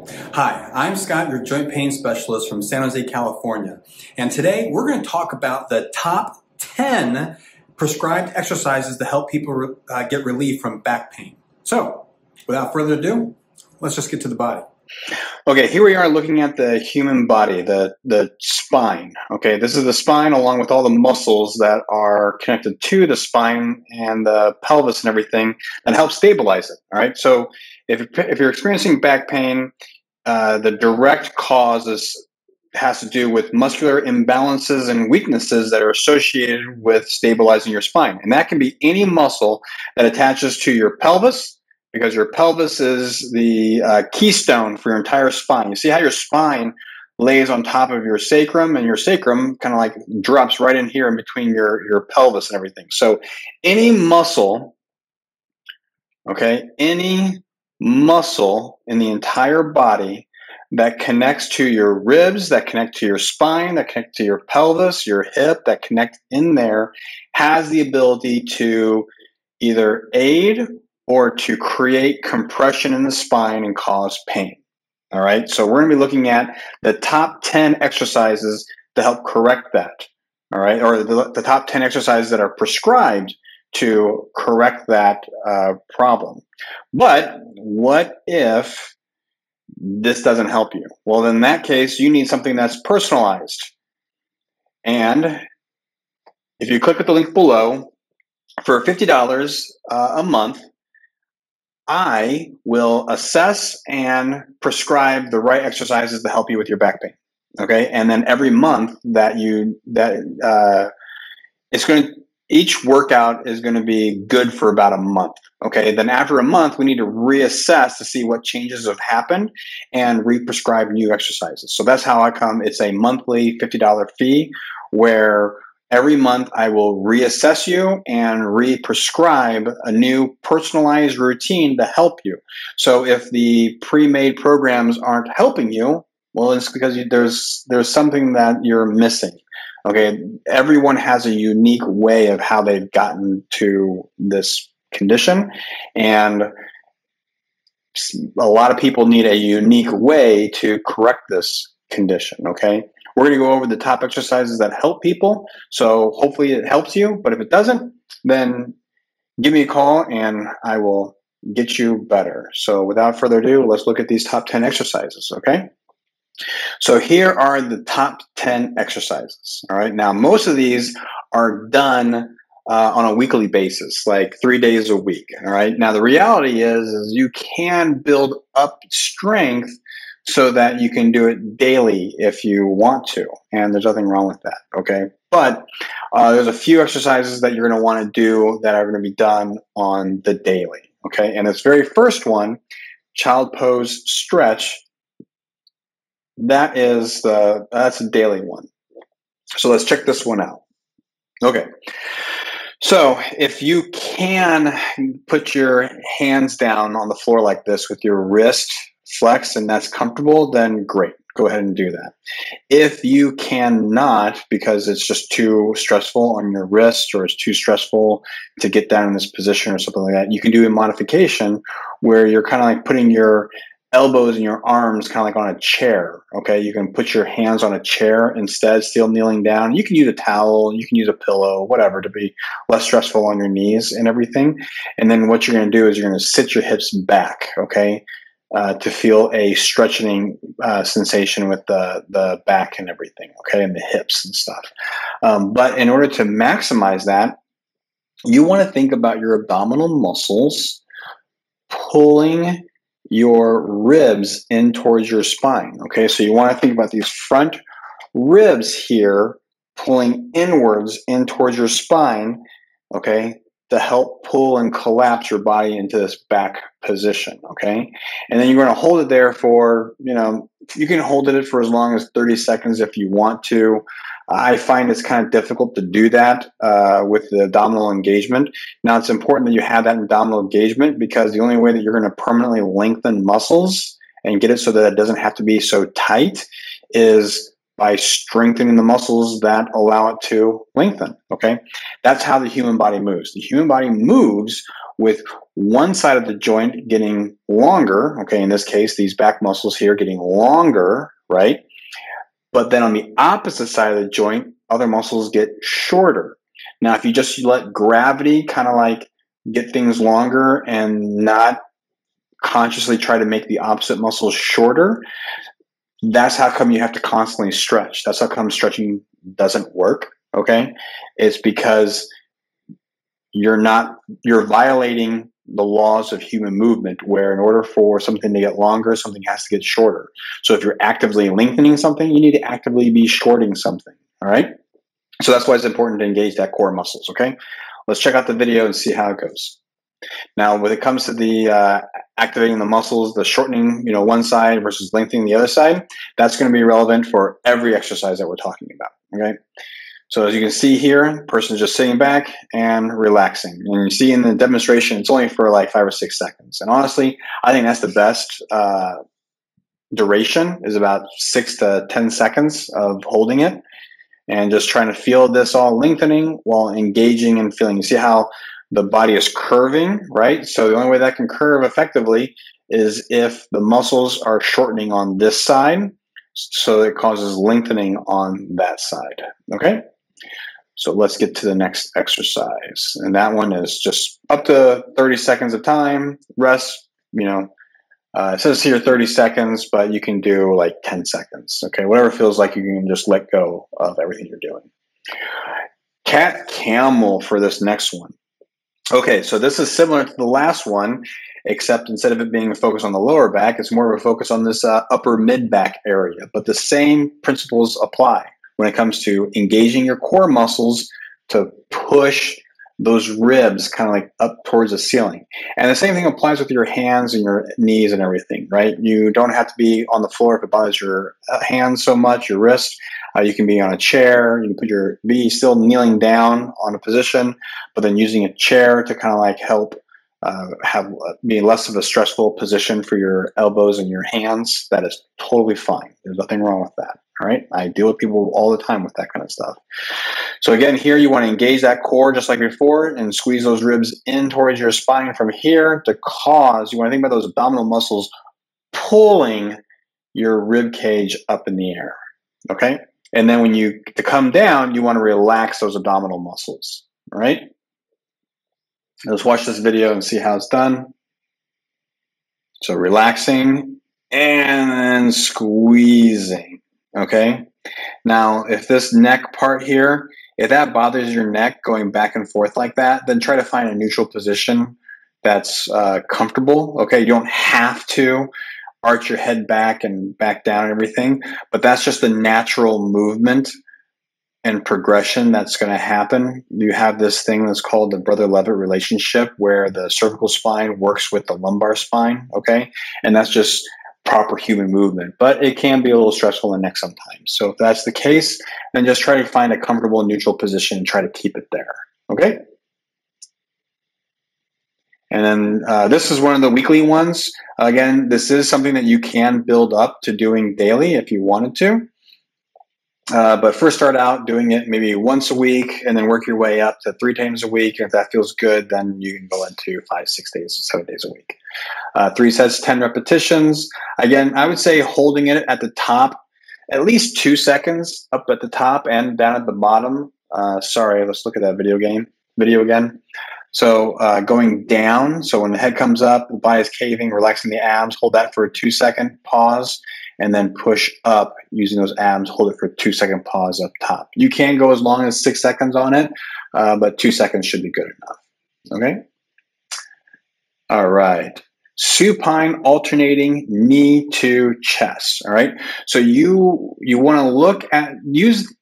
Hi, I'm Scott, your joint pain specialist from San Jose, California. And today we're going to talk about the top 10 prescribed exercises to help people get relief from back pain. So, without further ado, let's just get to the body. Okay, here we are looking at the human body, the spine. Okay, this is the spine along with all the muscles that are connected to the spine and the pelvis and everything that help stabilize it. All right, so if you're experiencing back pain, the direct cause has to do with muscular imbalances and weaknesses that are associated with stabilizing your spine. And that can be any muscle that attaches to your pelvis, because your pelvis is the keystone for your entire spine. You see how your spine lays on top of your sacrum, and your sacrum kind of like drops right in here in between your pelvis and everything. So any muscle, okay, any muscle in the entire body that connects to your ribs, that connect to your spine, that connect to your pelvis, your hip, that connect in there, has the ability to either aid or to create compression in the spine and cause pain. All right, so we're going to be looking at the top 10 exercises to help correct that. All right, or the top 10 exercises that are prescribed to correct that problem. But what if this doesn't help you? Well, in that case, you need something that's personalized. And if you click at the link below, for $50 a month, I will assess and prescribe the right exercises to help you with your back pain. Okay, and then every month each workout is going to be good for about a month. Okay, then after a month, we need to reassess to see what changes have happened and re-prescribe new exercises. So that's how I come. It's a monthly $50 fee where every month I will reassess you and re-prescribe a new personalized routine to help you. So if the pre-made programs aren't helping you, well, it's because there's something that you're missing. Okay, everyone has a unique way of how they've gotten to this condition, and a lot of people need a unique way to correct this condition. Okay, we're going to go over the top exercises that help people, so hopefully it helps you, but if it doesn't, then give me a call and I will get you better. So without further ado, let's look at these top 10 exercises, okay? So here are the top 10 exercises. All right. Now, most of these are done on a weekly basis, like 3 days a week. All right. Now, the reality is you can build up strength so that you can do it daily if you want to. And there's nothing wrong with that. Okay. But there's a few exercises that you're going to want to do that are going to be done on the daily. Okay. And this very first one, child pose stretch, that's a daily one. So let's check this one out. Okay. So if you can put your hands down on the floor like this with your wrist flexed and that's comfortable, then great. Go ahead and do that. If you cannot, because it's just too stressful on your wrist or it's too stressful to get down in this position or something like that, you can do a modification where you're kind of like putting your elbows and your arms kind of like on a chair. Okay, you can put your hands on a chair instead, still kneeling down. You can use a towel, you can use a pillow, whatever, to be less stressful on your knees and everything. And then what you're going to do is you're going to sit your hips back, okay, to feel a stretching sensation with the back and everything, okay, and the hips and stuff. But in order to maximize that, you want to think about your abdominal muscles pulling your ribs in towards your spine. Okay, so you want to think about these front ribs here pulling inwards in towards your spine, okay, to help pull and collapse your body into this back position. Okay, and then you're going to hold it there for, you can hold it for as long as 30 seconds if you want to. I find it's kind of difficult to do that with the abdominal engagement. Now, it's important that you have that abdominal engagement because the only way that you're going to permanently lengthen muscles and get it so that it doesn't have to be so tight is by strengthening the muscles that allow it to lengthen, okay? That's how the human body moves. The human body moves with one side of the joint getting longer, okay? In this case, these back muscles here getting longer, right? But then on the opposite side of the joint, other muscles get shorter. Now, if you just let gravity kind of like get things longer and not consciously try to make the opposite muscles shorter, that's how come you have to constantly stretch. That's how come stretching doesn't work, okay? It's because you're violating the laws of human movement, where in order for something to get longer, something has to get shorter. So if you're actively lengthening something, you need to actively be shorting something, all right? So that's why it's important to engage that core muscles, okay? Let's check out the video and see how it goes. Now, when it comes to the activating the muscles, the shortening, one side versus lengthening the other side, that's going to be relevant for every exercise that we're talking about, okay? So as you can see here, the person is just sitting back and relaxing. And you see in the demonstration, it's only for like 5 or 6 seconds. And honestly, I think that's the best duration, is about 6 to 10 seconds of holding it and just trying to feel this all lengthening while engaging and feeling. You see how the body is curving, right? So the only way that can curve effectively is if the muscles are shortening on this side, so it causes lengthening on that side, okay? So let's get to the next exercise. And that one is just up to 30 seconds of time, rest, it says here 30 seconds, but you can do like 10 seconds, okay? Whatever feels like you can just let go of everything you're doing. Cat camel for this next one. Okay, so this is similar to the last one, except instead of it being a focus on the lower back, it's more of a focus on this upper mid-back area. But the same principles apply when it comes to engaging your core muscles to push those ribs kind of like up towards the ceiling. And the same thing applies with your hands and your knees and everything, right? You don't have to be on the floor if it bothers your hands so much, your wrist. You can be on a chair. You can be still kneeling down on a position, but then using a chair to kind of like help be less of a stressful position for your elbows and your hands. That is totally fine. There's nothing wrong with that. All right. I deal with people all the time with that kind of stuff. So again, here you want to engage that core just like before and squeeze those ribs in towards your spine from here you want to think about those abdominal muscles pulling your rib cage up in the air. Okay. And then when to come down, you want to relax those abdominal muscles. All right. Let's watch this video and see how it's done. So relaxing and then squeezing. Okay. Now, if this neck part here, if that bothers your neck going back and forth like that, then try to find a neutral position that's comfortable. Okay. You don't have to arch your head back and back down and everything, but that's just the natural movement and progression that's going to happen. You have this thing that's called the brother-levitt relationship, where the cervical spine works with the lumbar spine, okay? And that's just proper human movement, but it can be a little stressful in the neck sometimes. So if that's the case, then just try to find a comfortable neutral position and try to keep it there, okay? And then this is one of the weekly ones. Again, this is something that you can build up to doing daily if you wanted to. But first start out doing it maybe once a week and then work your way up to 3 times a week. And if that feels good, then you can go into 5, 6 days, 7 days a week. 3 sets, 10 repetitions. Again, I would say holding it at the top, at least 2 seconds up at the top and down at the bottom. Sorry, let's look at that video again. So going down, so when the head comes up, the body is caving, relaxing the abs, hold that for a 2-second pause, and then push up using those abs, hold it for a 2-second pause up top. You can go as long as 6 seconds on it, but 2 seconds should be good enough, okay? All right. Supine alternating knee to chest, all right? So you want to look at,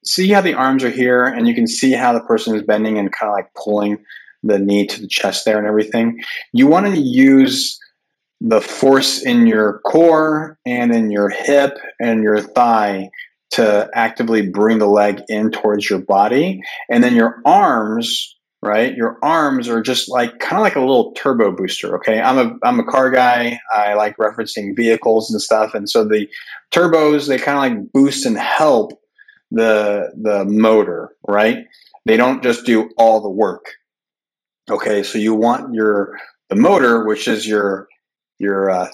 see how the arms are here, and you can see how the person is bending and kind of like pulling the knee to the chest there and everything. You want to use the force in your core and in your hip and your thigh to actively bring the leg in towards your body. And then your arms, right? Your arms are just like kind of like a little turbo booster, okay? I'm a car guy. I like referencing vehicles and stuff. And so the turbos, they kind of like boost and help the motor, right? They don't just do all the work. Okay, so you want the motor, which is your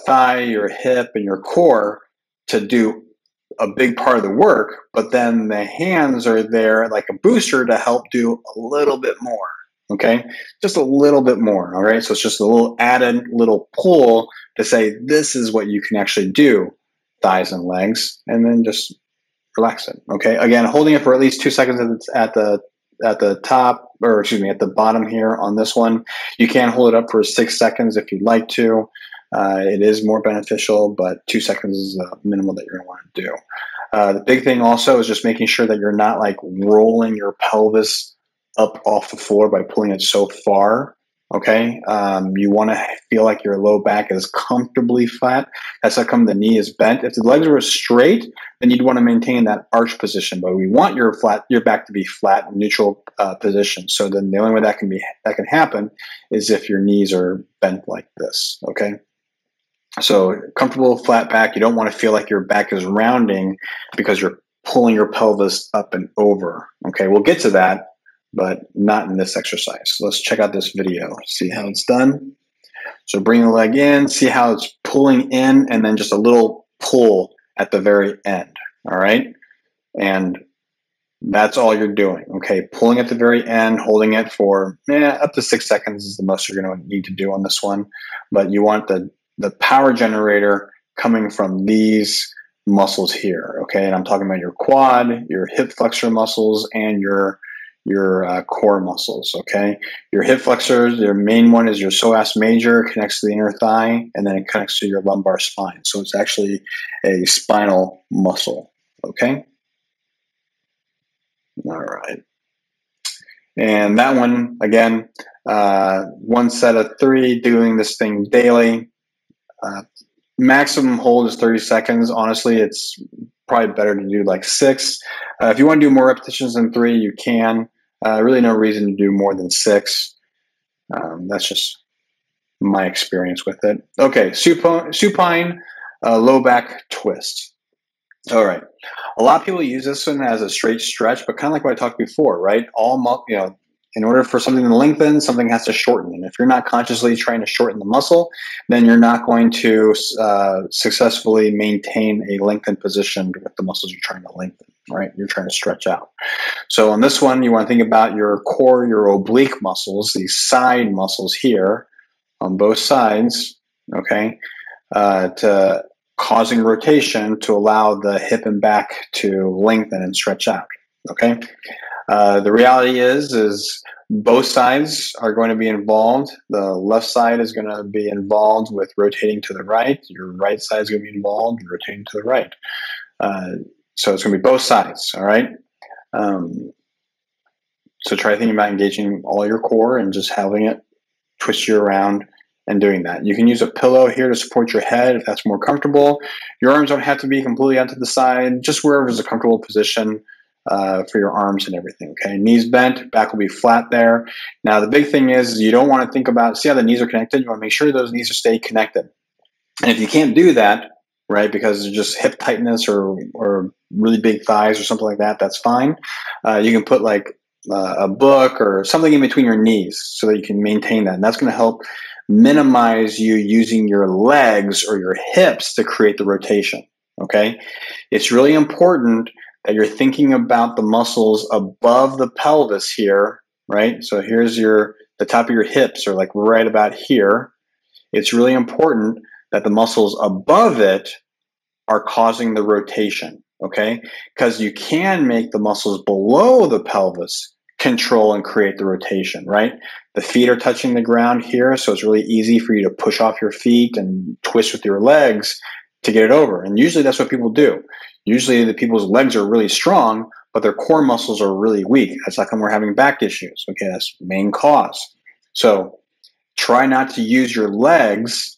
thigh, your hip, and your core, to do a big part of the work, but then the hands are there like a booster to help do a little bit more. Okay, just a little bit more. All right, so it's just a little added little pull to say this is what you can actually do, thighs and legs, and then just relax it. Okay, again, holding it for at least 2 seconds at the top, or excuse me, at the bottom here on this one. You can hold it up for 6 seconds if you'd like to. It is more beneficial, but 2 seconds is the minimum that you're going to want to do. The big thing also is just making sure that you're not like rolling your pelvis up off the floor by pulling it so far. Okay, you want to feel like your low back is comfortably flat. That's how come the knee is bent. If the legs were straight, then you'd want to maintain that arch position. But we want your back to be flat, neutral position. So then the only way that can happen is if your knees are bent like this. Okay. So comfortable flat back. You don't want to feel like your back is rounding because you're pulling your pelvis up and over. Okay, we'll get to that, but not in this exercise. So let's check out this video, see how it's done. So bring the leg in, see how it's pulling in, and then just a little pull at the very end. All right, and that's all you're doing. Okay, pulling at the very end, holding it for up to 6 seconds is the most you're going to need to do on this one. But you want the power generator coming from these muscles here, okay? And I'm talking about your quad, your hip flexor muscles, and your core muscles, okay? Your hip flexors, your main one is your psoas major, connects to the inner thigh, and then it connects to your lumbar spine. So it's actually a spinal muscle, okay? All right. And that one, again, one set of 3, doing this thing daily. Maximum hold is 30 seconds. Honestly, it's probably better to do like 6. If you want to do more repetitions than 3, you can. Really no reason to do more than 6. That's just my experience with it. Okay, supine low back twist. All right. A lot of people use this one as a straight stretch, but kind of like what I talked before, right? In order for something to lengthen, something has to shorten. And if you're not consciously trying to shorten the muscle, then you're not going to successfully maintain a lengthened position with the muscles you're trying to lengthen, right? You're trying to stretch out. So on this one, you want to think about your core, your oblique muscles, these side muscles here on both sides, okay, to causing rotation to allow the hip and back to lengthen and stretch out, okay? The reality is both sides are going to be involved. The left side is going to be involved with rotating to the right. Your right side is going to be involved with rotating to the right. So it's going to be both sides, all right? So try thinking about engaging all your core and just having it twist you around and doing that. You can use a pillow here to support your head if that's more comfortable. Your arms don't have to be completely out to the side, just wherever is a comfortable position for your arms and everything, okay? Knees bent, back will be flat there. Now, the big thing is you don't want to think about, see how the knees are connected? You want to make sure those knees stay connected. And if you can't do that, right, because it's just hip tightness or really big thighs or something like that, that's fine. You can put like a book or something in between your knees so that you can maintain that. And that's going to help minimize you using your legs or your hips to create the rotation, okay? It's really important that you're thinking about the muscles above the pelvis here, right? So here's the top of your hips are like right about here. It's really important that the muscles above it are causing the rotation, okay? Because you can make the muscles below the pelvis control and create the rotation, right? The feet are touching the ground here, so it's really easy for you to push off your feet and twist with your legs to get it over. And usually that's what people do. Usually the people's legs are really strong, but their core muscles are really weak. That's how come we're having back issues. Okay, that's the main cause. So try not to use your legs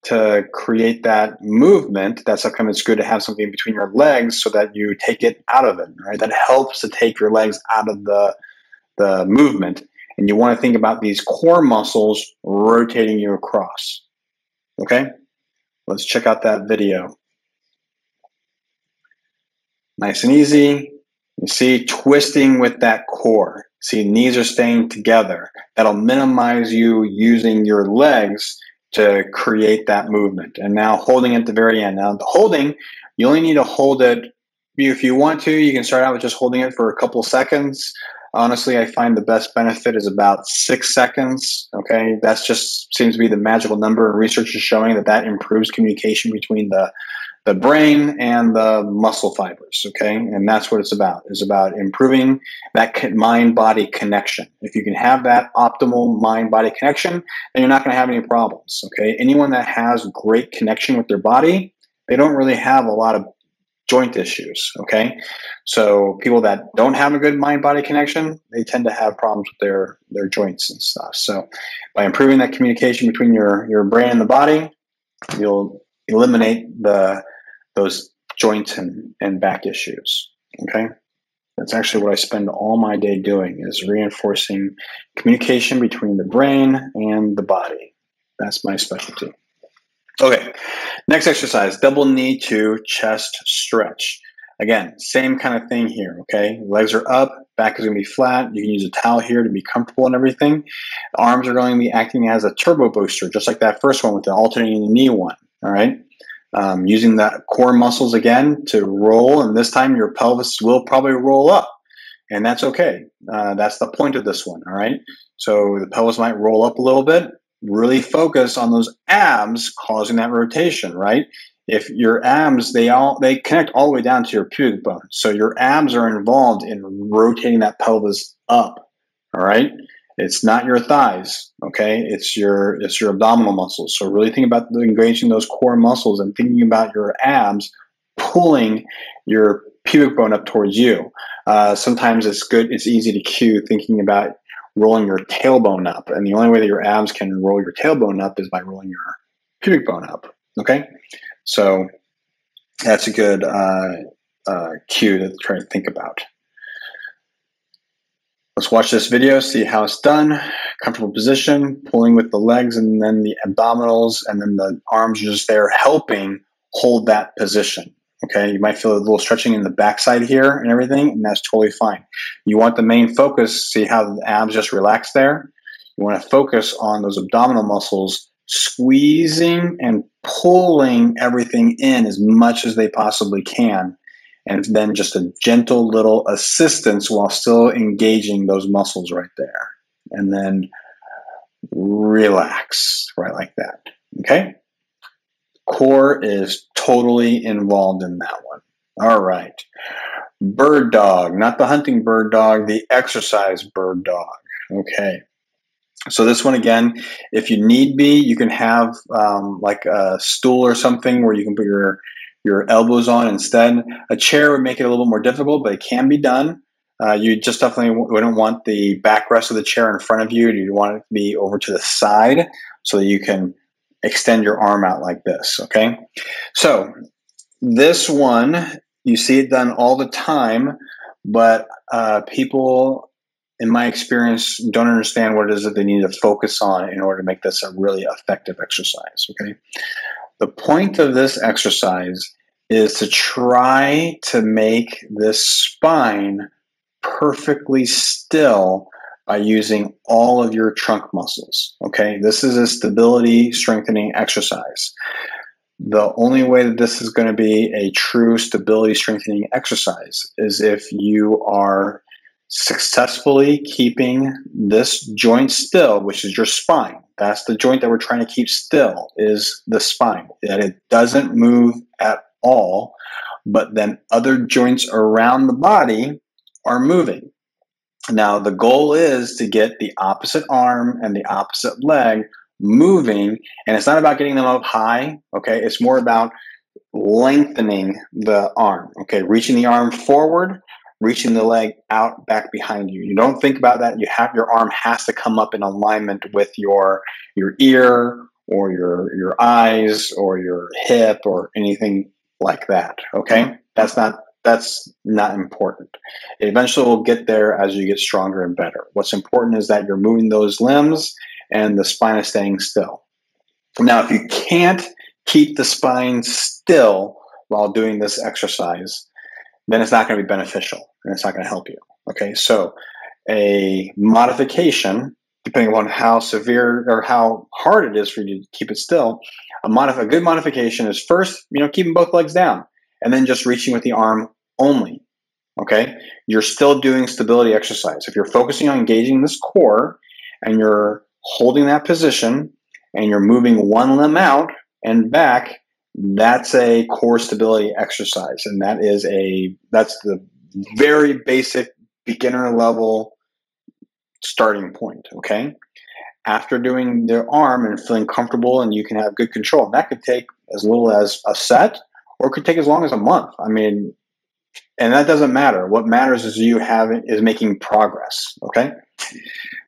to create that movement. That's how come it's good to have something between your legs so that you take it out of it, right? That helps to take your legs out of the movement. And you want to think about these core muscles rotating you across. Okay? Let's check out that video. Nice and easy. You see, twisting with that core. See, knees are staying together. That'll minimize you using your legs to create that movement. And now holding at the very end. Now the holding, you only need to hold it. If you want to, you can start out with just holding it for a couple seconds. Honestly, I find the best benefit is about 6 seconds. Okay, that's just seems to be the magical number. And research is showing that that improves communication between the brain and the muscle fibers. Okay, and that's what it's about. It's about improving that mind-body connection. If you can have that optimal mind-body connection, then you're not going to have any problems. Okay, anyone that has great connection with their body, they don't really have a lot of joint issues. Okay, so people that don't have a good mind-body connection, they tend to have problems with their joints and stuff. So by improving that communication between your brain and the body, you'll eliminate those joints and back issues. Okay, that's actually what I spend all my day doing, is reinforcing communication between the brain and the body. That's my specialty. Okay, next exercise, double knee to chest stretch. Again, same kind of thing here, okay? Legs are up, back is going to be flat. You can use a towel here to be comfortable and everything. The arms are going to be acting as a turbo booster, just like that first one with the alternating knee one, all right? Using the core muscles again to roll, and this time your pelvis will probably roll up, and that's okay. That's the point of this one, all right? So the pelvis might roll up a little bit. Really focus on those abs causing that rotation, right? If your abs, they connect all the way down to your pubic bone. So your abs are involved in rotating that pelvis up, all right? It's not your thighs, okay? It's your abdominal muscles. So really think about engaging those core muscles and thinking about your abs pulling your pubic bone up towards you. Sometimes it's easy to cue thinking about rolling your tailbone up. And the only way that your abs can roll your tailbone up is by rolling your pubic bone up, okay? So that's a good cue to try to think about. Let's watch this video, see how it's done. Comfortable position, pulling with the legs and then the abdominals, and then the arms are just there helping hold that position. Okay, you might feel a little stretching in the backside here and everything, and that's totally fine. You want the main focus, see how the abs just relax there? You want to focus on those abdominal muscles, squeezing and pulling everything in as much as they possibly can, and then just a gentle little assistance while still engaging those muscles right there. And then relax, right like that, okay? Core is totally involved in that one. All right. Bird dog, not the hunting bird dog, the exercise bird dog. Okay. So this one, again, if you need be, you can have like a stool or something where you can put your elbows on instead. A chair would make it a little more difficult, but it can be done. You just definitely wouldn't want the backrest of the chair in front of you. You want it to be over to the side so that you can extend your arm out like this, okay? So this one, you see it done all the time, but people, in my experience, don't understand what it is that they need to focus on in order to make this a really effective exercise, okay? The point of this exercise is to try to make this spine perfectly still by using all of your trunk muscles, okay? This is a stability strengthening exercise. The only way that this is going to be a true stability strengthening exercise is if you are successfully keeping this joint still, which is your spine. That's the joint that we're trying to keep still, is the spine. That it doesn't move at all, but then other joints around the body are moving. Now, the goal is to get the opposite arm and the opposite leg moving, and it's not about getting them up high, okay? It's more about lengthening the arm, okay? Reaching the arm forward, reaching the leg out back behind you. You don't think about that. Your arm has to come up in alignment with your ear or your eyes or your hip or anything like that, okay? That's not important. It eventually will get there as you get stronger and better. What's important is that you're moving those limbs and the spine is staying still. Now, if you can't keep the spine still while doing this exercise, then it's not going to be beneficial and it's not going to help you. Okay, so a modification, depending upon how severe or how hard it is for you to keep it still, a good modification is first, keeping both legs down and then just reaching with the arm only. Okay, you're still doing stability exercise. If you're focusing on engaging this core and you're holding that position and you're moving one limb out and back, that's a core stability exercise. And that's the very basic beginner level starting point. Okay. After doing the arm and feeling comfortable and you can have good control, and that could take as little as a set or it could take as long as a month. And that doesn't matter. What matters is making progress. Okay.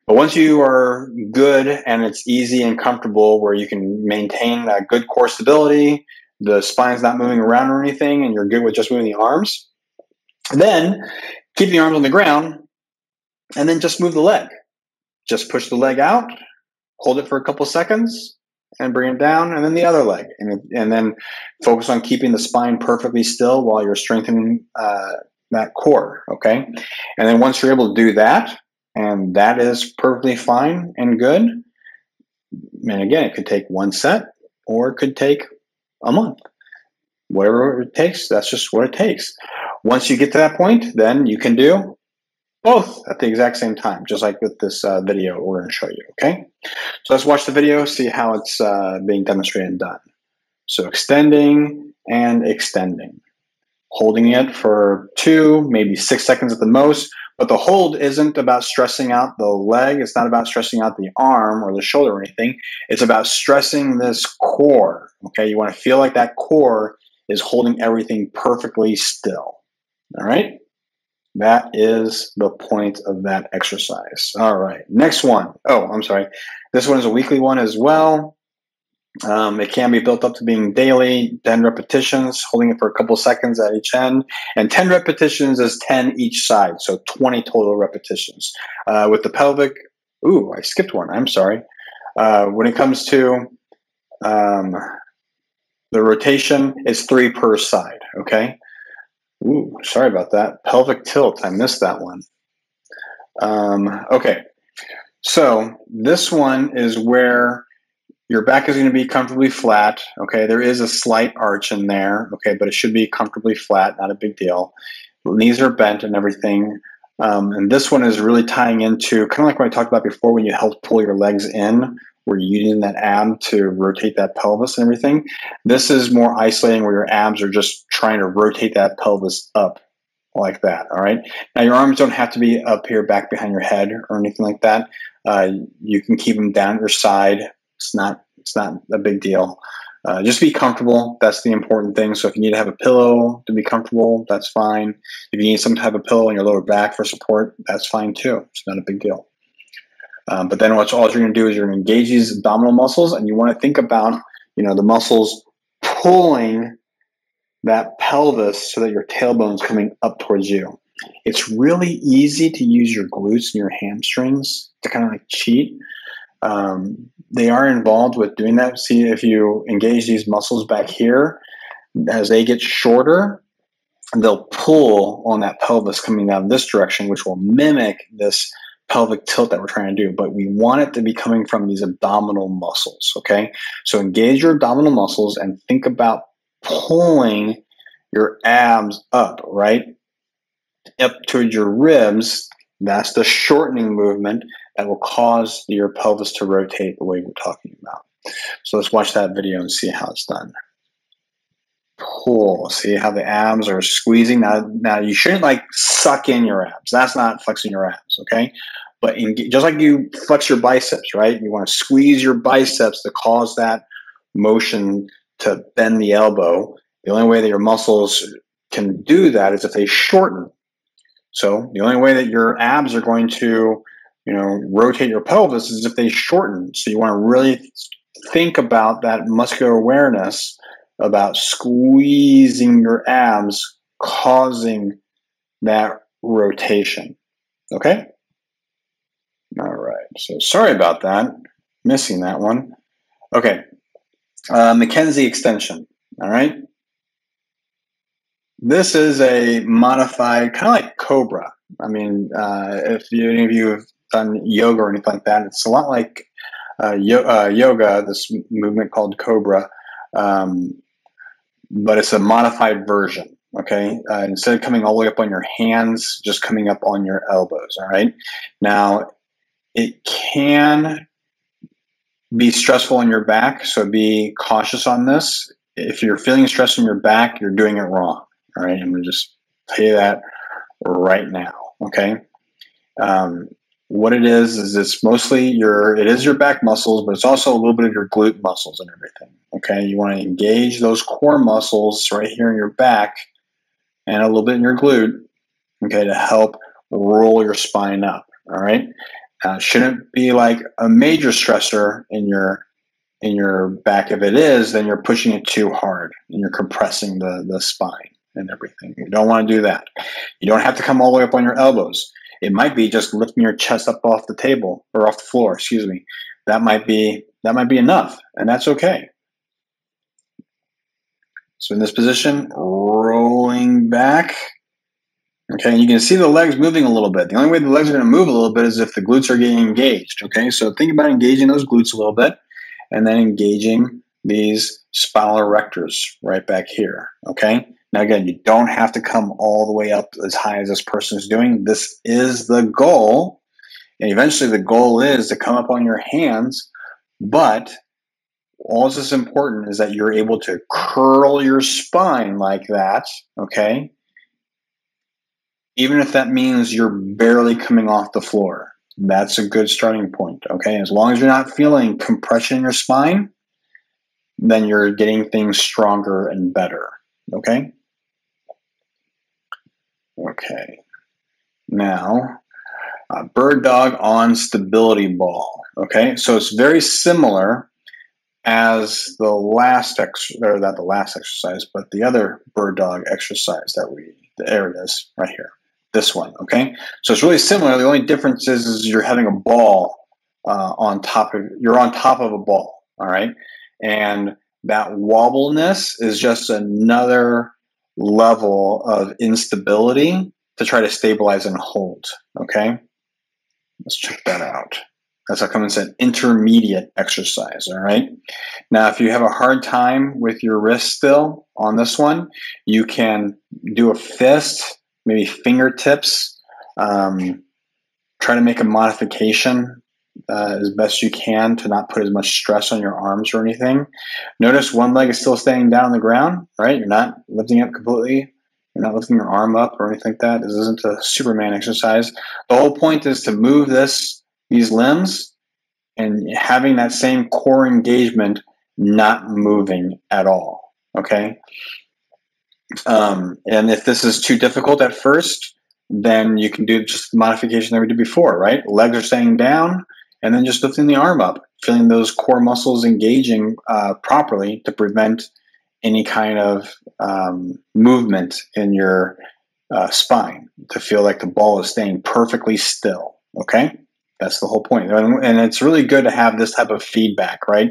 But once you are good and it's easy and comfortable where you can maintain that good core stability, the spine's not moving around or anything, and you're good with just moving the arms, then keep the arms on the ground and then just move the leg. Just push the leg out, hold it for a couple seconds, and bring it down, and then the other leg. And then focus on keeping the spine perfectly still while you're strengthening that core, okay? And then once you're able to do that, and that is perfectly fine and good, and again, it could take one set, or it could take a month. Whatever it takes, that's just what it takes. Once you get to that point, then you can do both at the exact same time, just like with this video we're going to show you, okay? So let's watch the video, see how it's being demonstrated and done. So extending and extending. Holding it for 2, maybe 6 seconds at the most, but the hold isn't about stressing out the leg. It's not about stressing out the arm or the shoulder or anything. It's about stressing this core, okay? You want to feel like that core is holding everything perfectly still, all right? That is the point of that exercise. All right, next one. Oh, I'm sorry. This one is a weekly one as well. It can be built up to being daily, 10 repetitions, holding it for a couple seconds at each end. And 10 repetitions is 10 each side, so 20 total repetitions. With the pelvic, I skipped one. I'm sorry. When it comes to the rotation, it's 3 per side, okay? Sorry about that. Pelvic tilt, I missed that one. Okay, so this one is where your back is going to be comfortably flat. Okay, there is a slight arch in there. Okay, but it should be comfortably flat, not a big deal. Knees are bent and everything. And this one is really tying into kind of like what I talked about before when you help pull your legs in, where you're using that ab to rotate that pelvis and everything. This is more isolating where your abs are just trying to rotate that pelvis up like that, all right? Now, your arms don't have to be up here back behind your head or anything like that. You can keep them down your side. It's not a big deal. Just be comfortable. That's the important thing. So if you need to have a pillow to be comfortable, that's fine. If you need some type of pillow on your lower back for support, that's fine too. It's not a big deal. But then all you're going to do is you're going to engage these abdominal muscles, and you want to think about, the muscles pulling that pelvis so that your tailbone's coming up towards you. It's really easy to use your glutes and your hamstrings to kind of like cheat. They are involved with doing that. See, if you engage these muscles back here, as they get shorter, they'll pull on that pelvis coming down this direction, which will mimic this pelvic tilt that we're trying to do, but we want it to be coming from these abdominal muscles, okay? So engage your abdominal muscles and think about pulling your abs up, right? Up towards your ribs. That's the shortening movement that will cause your pelvis to rotate the way we're talking about. So let's watch that video and see how it's done. Pull. See how the abs are squeezing? Now you shouldn't like suck in your abs. That's not flexing your abs, okay? But just like you flex your biceps, right? You want to squeeze your biceps to cause that motion to bend the elbow. The only way that your muscles can do that is if they shorten. So the only way that your abs are going to, rotate your pelvis is if they shorten. So you want to really think about that muscular awareness about squeezing your abs, causing that rotation. Okay? All right. So sorry about that. Missing that one. Okay. Mckenzie Extension. All right. This is a modified, kind of like Cobra. I mean, if any of you have done yoga or anything like that, it's a lot like yoga, this movement called Cobra, but it's a modified version. Okay, instead of coming all the way up on your hands, just coming up on your elbows. All right. Now, it can be stressful on your back, so be cautious on this. If you're feeling stress in your back, you're doing it wrong. All right, I'm going to just tell you that right now. Okay. What it is it's mostly it is your back muscles, but it's also a little bit of your glute muscles and everything. Okay. You want to engage those core muscles right here in your back and a little bit in your glute. Okay. To help roll your spine up. All right. Shouldn't be like a major stressor in your back. If it is, then you're pushing it too hard and you're compressing the spine and everything. You don't want to do that. You don't have to come all the way up on your elbows. It might be just lifting your chest up off the table or off the floor, excuse me. That might be enough, and that's okay. So in this position, rolling back. Okay, and you can see the legs moving a little bit. The only way the legs are going to move a little bit is if the glutes are getting engaged. Okay, so think about engaging those glutes a little bit and then engaging these spinal erectors right back here. Okay, now again, you don't have to come all the way up as high as this person is doing. This is the goal, and eventually the goal is to come up on your hands, but all that's important is that you're able to curl your spine like that, okay? Even if that means you're barely coming off the floor, that's a good starting point, okay? As long as you're not feeling compression in your spine, then you're getting things stronger and better, okay? Okay. Now, bird dog on stability ball, okay? So it's very similar as the last or not the last exercise, but the other bird dog exercise there it is right here. This one, okay? So it's really similar. The only difference is you're having a ball you're on top of a ball, all right? And that wobbleness is just another level of instability to try to stabilize and hold, okay? Let's check that out. That's how come it's an intermediate exercise, all right? Now, if you have a hard time with your wrist still on this one, you can do a fist, maybe fingertips. Try to make a modification as best you can to not put as much stress on your arms or anything. Notice one leg is still staying down on the ground, right? You're not lifting up completely. You're not lifting your arm up or anything like that. This isn't a Superman exercise. The whole point is to move these limbs and having that same core engagement, not moving at all, okay? And if this is too difficult at first, then you can do just the modification that we did before, right? Legs are staying down, and then just lifting the arm up, feeling those core muscles engaging properly to prevent any kind of movement in your spine, to feel like the ball is staying perfectly still, okay? That's the whole point. And it's really good to have this type of feedback, right?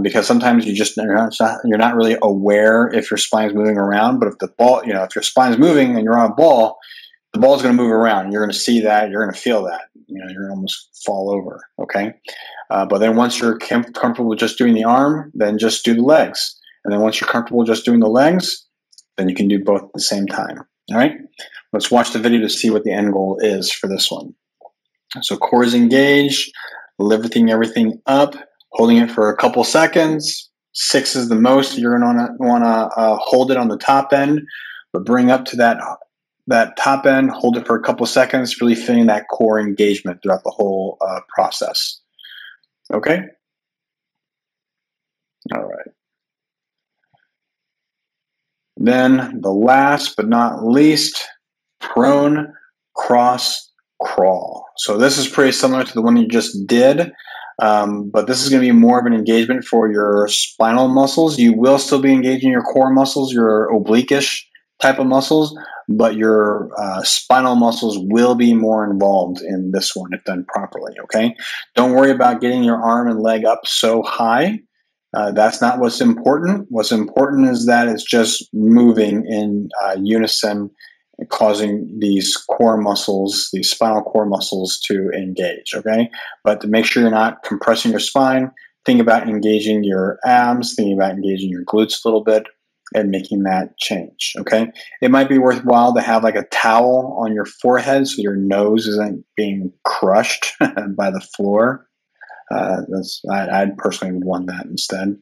Because sometimes you're not really aware if your spine is moving around, but if your spine is moving and you're on a ball, the ball is going to move around. You're going to see that. You're going to feel that. You're going to almost fall over. Okay. But then once you're comfortable with just doing the arm, then just do the legs. And then once you're comfortable just doing the legs, then you can do both at the same time. All right. Let's watch the video to see what the end goal is for this one. So core is engaged, lifting everything up, holding it for a couple seconds. 6 is the most. You're going to want to hold it on the top end, but bring up to that top end, hold it for a couple seconds, really feeling that core engagement throughout the whole process. Okay? All right. Then the last but not least, prone cross crawl. So this is pretty similar to the one you just did, but this is going to be more of an engagement for your spinal muscles. You will still be engaging your core muscles, your oblique-ish type of muscles, but your spinal muscles will be more involved in this one if done properly, okay? Don't worry about getting your arm and leg up so high That's not what's important. What's important is that it's just moving in unison, causing these core muscles, these spinal core muscles to engage, okay? But to make sure you're not compressing your spine, think about engaging your abs, thinking about engaging your glutes a little bit, and making that change, okay? It might be worthwhile to have like a towel on your forehead so your nose isn't being crushed by the floor. I'd personally would want that instead.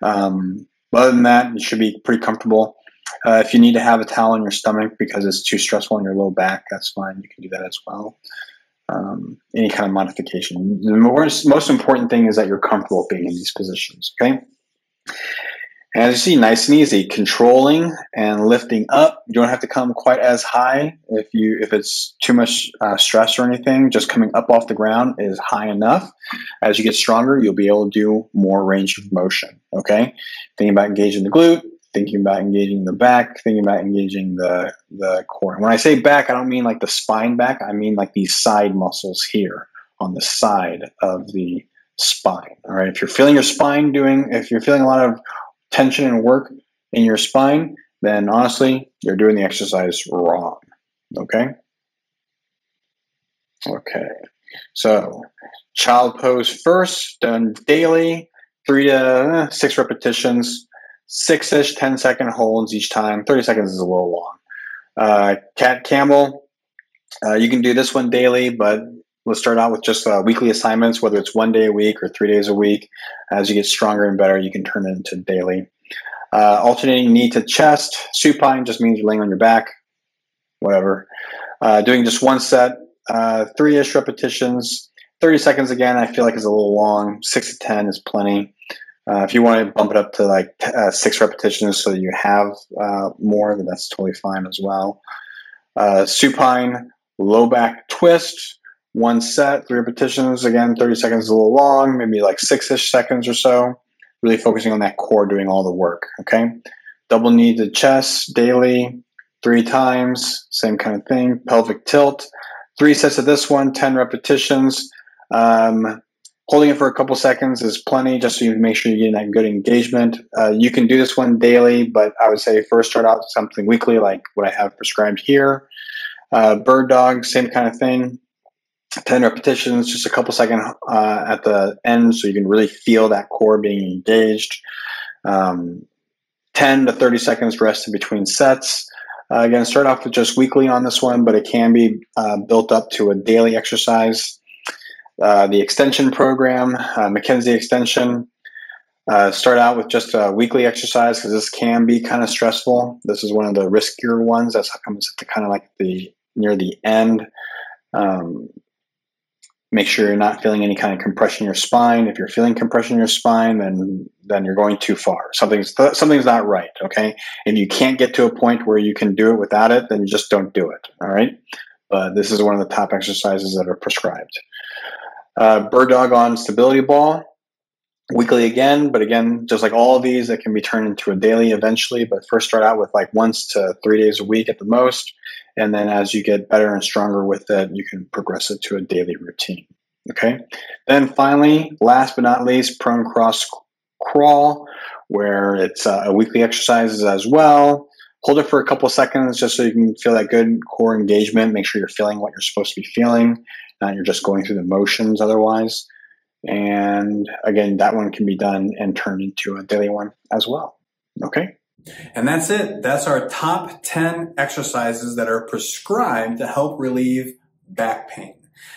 Other than that, you should be pretty comfortable. If you need to have a towel on your stomach because it's too stressful on your low back, that's fine. You can do that as well. Any kind of modification. The most important thing is that you're comfortable being in these positions, okay? And as you see, nice and easy, controlling and lifting up. You don't have to come quite as high if it's too much stress or anything. Just coming up off the ground is high enough. As you get stronger, you'll be able to do more range of motion, okay? Thinking about engaging the glute, thinking about engaging the back, thinking about engaging the core. And when I say back, I don't mean like the spine back. I mean like these side muscles here on the side of the spine, all right? If you're feeling your spine if you're feeling a lot of tension and work in your spine, then honestly, you're doing the exercise wrong, okay? Okay, so child pose first, done daily, 3 to 6 repetitions, 6-ish, 10-second holds each time. 30 seconds is a little long. Cat Camel, you can do this one daily, but let's start out with just weekly assignments, whether it's 1 day a week or 3 days a week. As you get stronger and better, you can turn it into daily. Alternating knee to chest. Supine just means you're laying on your back, whatever. Doing just one set, 3-ish repetitions. 30 seconds again, I feel like is a little long. 6 to 10 is plenty. If you want to bump it up to like 6 repetitions so that you have more, then that's totally fine as well. Supine, low back twist. 1 set, 3 repetitions. Again, 30 seconds is a little long, maybe like 6-ish seconds or so. Really focusing on that core doing all the work, okay? Double knee to chest daily, 3 times, same kind of thing. Pelvic tilt, 3 sets of this one, 10 repetitions. Holding it for a couple seconds is plenty just so you make sure you're getting that good engagement. You can do this one daily, but I would say first start out with something weekly like what I have prescribed here. Bird dog, same kind of thing. 10 repetitions, just a couple seconds at the end so you can really feel that core being engaged. 10 to 30 seconds rest in between sets. Again, start off with just weekly on this one, but it can be built up to a daily exercise. The extension program, Mckenzie Extension, start out with just a weekly exercise because this can be kind of stressful. This is one of the riskier ones. That's how comes at kind of like near the end. Make sure you're not feeling any kind of compression in your spine. If you're feeling compression in your spine, then you're going too far. Something's not right, okay? If you can't get to a point where you can do it without it, then you just don't do it, all right? But this is one of the top exercises that are prescribed. Bird dog on stability ball, weekly again, but again, just like all of these, that can be turned into a daily eventually, but first start out with like 1 to 3 days a week at the most. And then as you get better and stronger with it, you can progress it to a daily routine, okay? Then finally, last but not least, prone cross crawl, where it's a weekly exercise as well. Hold it for a couple seconds just so you can feel that good core engagement. Make sure you're feeling what you're supposed to be feeling, not you're just going through the motions otherwise. And again, that one can be done and turned into a daily one as well, okay? And that's it. That's our top 10 exercises that are prescribed to help relieve back pain.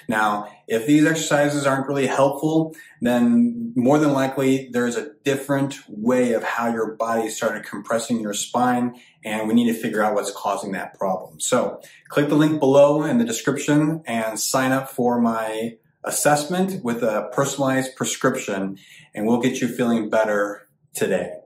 Now, if these exercises aren't really helpful, then more than likely there's a different way of how your body started compressing your spine, and we need to figure out what's causing that problem. So click the link below in the description and sign up for my assessment with a personalized prescription, and we'll get you feeling better today.